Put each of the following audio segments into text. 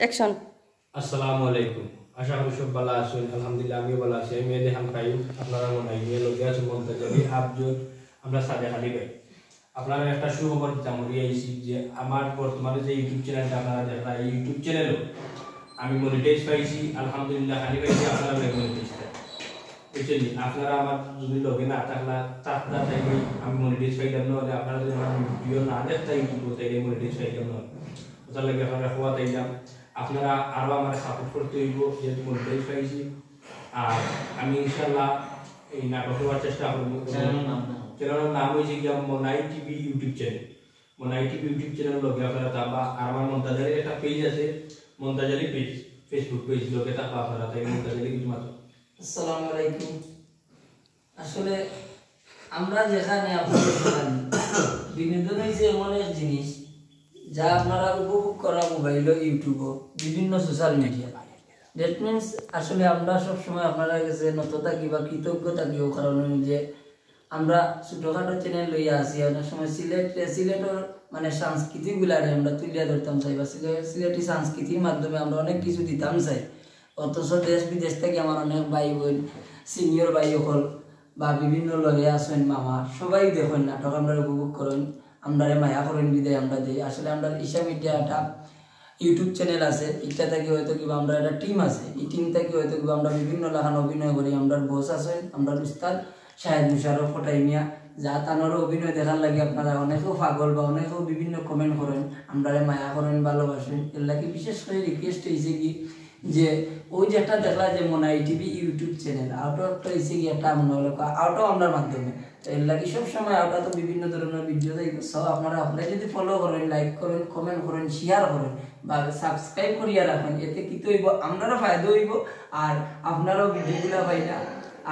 Action. আসসালামু আলাইকুম। আশা করি সব ভালো আছেন। আলহামদুলিল্লাহ আমিও ভালো আছি। আমি মেহেদি কাইম। আপনারা মনে হয় নিয়ে লোকে আছেন মন্তাজাবি আফজল আমরা সাদে খালি ভাই। আপনারা একটা সুখবর জামরি আইছি যে আমার বর্তমানে যে ইউটিউব চ্যানেলটা আপনারা দেখরা এই ইউটিউব চ্যানেলও আমি মনিটাইজ পাইছি। আলহামদুলিল্লাহ খালি পাইছি আপনারা মনিটাইজ বুঝছেন। আপনারা আমার যদি লগে না থাকলা চারটা টাইমে আমি মনিটাইজ পাইতাম না, হলে আপনারা যদি আমার ভিডিও না দেখতা ইউটিউবে তাইলে মনিটাইজ পাইতাম না। ওটার লাগে আপনারা হওয়া তাইলাম আপনারা আরো আমার সাপোর্ট করতে হইব যেহেতু মনিটাইজ পাইছি। আর আমি ইনশাল্লাহ এই নাটক হওয়ার চেষ্টা করবো। চ্যানেলের নাম হয়েছে গিয়া Monai TV YouTube channel. Monai TV YouTube channel লগে আপনারা তাবা। আর আমার মন্তাজারের একটা পেজ আছে, মন্তাজারি পেজ, ফেসবুক পেজ লগে তাবা আপনারা। তাই মন্তাজারি কিছু মাত্র। আসসালামু আলাইকুম। আসলে আমরা যেখানে আপনাদের বিনোদন হয়েছে এমন এক জিনিস যা আপনারা উপভোগ করা মোবাইল ইউটিউব বিভিন্ন সোশ্যাল মিডিয়া। দ্যাট মিনস আসলে আমরা সবসময় আপনারা কাছে নত থাকি বা কৃতজ্ঞ থাকি ও কারণে যে আমরা ছোটোখাটো চ্যানেল লইয়া আসি। অনেক সময় সিলেটের মানে সংস্কৃতিগুলারে আমরা তুলিয়া ধরতাম চাই বা সিলেটি সংস্কৃতির মাধ্যমে আমরা অনেক কিছু দিতাম চাই। অথচ দেশ বিদেশ থেকে আমার অনেক ভাই বোন সিনিয়র ভাই হল বা বিভিন্ন লগে আসেন মামা সবাই দেখেন নাটক আমরা উপভোগ করেন, আমরা মায়া করেন বিদায় আমরা দিই। আসলে আমরা ঈশা মিডিয়া একটা ইউটিউব চ্যানেল আছে, এটা থেকে হয়তো কিংবা আমরা একটা টিম আছে, এই টিম থেকে হয়তো কিংবা আমরা বিভিন্ন লাখান অভিনয় করি। আমরা বস আছেন আমরা উস্তাদ শাহেদ মুশারফ ফটাইমিয়া, যা তানোরও অভিনয় দেখার লাগে আপনারা অনেকেও পাগল বা অনেকেও বিভিন্ন কমেন্ট করেন, আমরা মায়া করেন ভালোবাসেন। এর লাগে বিশেষ করে রিকোয়েস্ট হয়েছে কি যে ওই যে একটা দেখলা যে মনাই টিভি ইউটিউব চ্যানেল আউটও একটা হয়েছে কি একটা মনে হলো আউটও আমরার মাধ্যমে। তো এর লাগে সবসময় আউটা তো বিভিন্ন ধরনের ভিডিও সব আপনারা যদি ফলো করেন, লাইক করেন, কমেন্ট করেন, শেয়ার করেন বা সাবস্ক্রাইব করিয়া রাখেন, এতে কি তো হইব আমরারও ফায়দা হইব আর আপনারাও ভিডিওগুলো পাইনা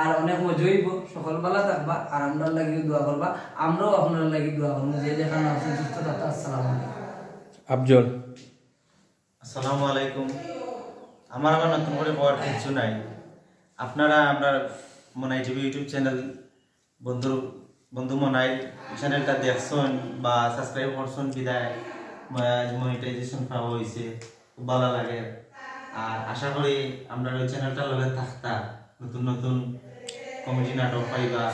আর অনেক মজা হইব। সকল বেলা থাকবা আর আমরার লাগিও দোয়া করবা, আমরাও আপনার লাগি দোয়া করবো। যে যেখানে আছেন সুস্থ থাকা। আসসালামু আলাইকুম। আফজল। আসসালামু আলাইকুম। আমার আবার নতুন করে হওয়ার কিছু নাই। আপনারা আমরা মনাই টিভি ইউটিউব চ্যানেল বন্ধু মনাই চ্যানেলটা দেখছেন বা সাবস্ক্রাইব করছেন বিদায় মনিটাইজেশন পাওয়া হয়েছে, খুব ভালো লাগে। আর আশা করি আমরা ওই চ্যানেলটার লগে থাকতা নতুন নতুন কমেডি নাটক পাইবা,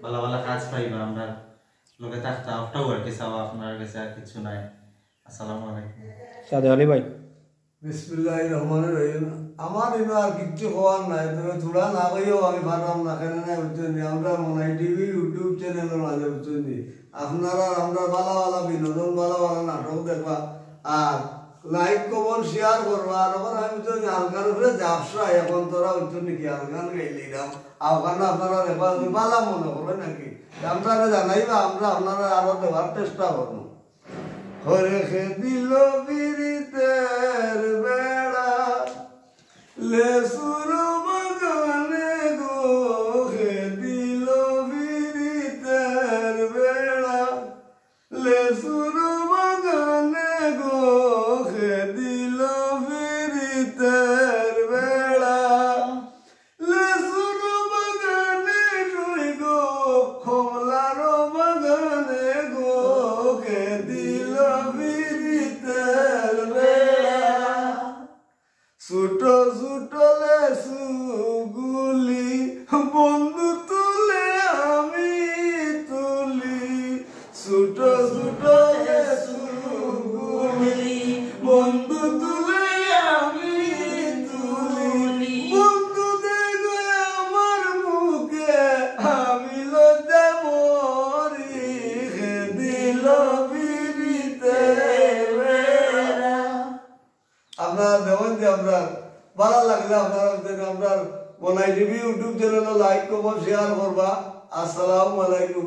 ভালো ভালো কাজ পাইবা, আমরা লগে থাকতা ওটাও আর কি চাওয়া। আপনার কাছে আর কিছু নাই। আসসালামু আলাইকুম। সাদে আলী ভাই। বিসমিল্লাহির রহমানির রহিম। আমার এবার আর কিচ্ছু হওয়ার নাই, তবে থোড়া না কইও আমি পারলাম না কেন না বুঝছেন। আমরা মনাই টিভি ইউটিউব চ্যানেলের মাঝে বুঝছেন আপনারা আমরা ভালো ভালো বিনোদন ভালো ভালো নাটক দেখবা আর লাইক কমেন্ট শেয়ার করবা। আর ওখানে আমি বুঝছেন আলকার উপরে ব্যবসা এখন তোরা বুঝছেন নাকি আলকান গাইলি দাম আলকান আপনারা দেখবা ভালো মনে করবে নাকি আপনারা জানাইবা, আমরা আপনারা আরো দেওয়ার চেষ্টা করবো। রেখে দিল বিরিতের বেড়া লেসুর বাগানে গো, হে দিল বিরিতের বেড়া লেসুর বাগানে গো, হে দিল বিরিতের বেড়া লেসুর বাগানে রই গো, কমলার বাগানে গো, হে দিল বিরিতের বেড়া ছোট ছোট লেসুগুলি বন্ধু তুলে আমি তুলি, ছোট ছোট লেসুগুলি বন্ধু তুলে আমি তুলি, বন্ধু দেখো আমার মুখে আমি লজ্জা মরি, হে দিল বিরিতের বেড়া। আপনারা দেখুন যে আপনার ভালো লাগলে আপনার মনাই টিভি ইউটিউব চ্যানেলে লাইক করবা, শেয়ার করবা। আসসালামু আলাইকুম।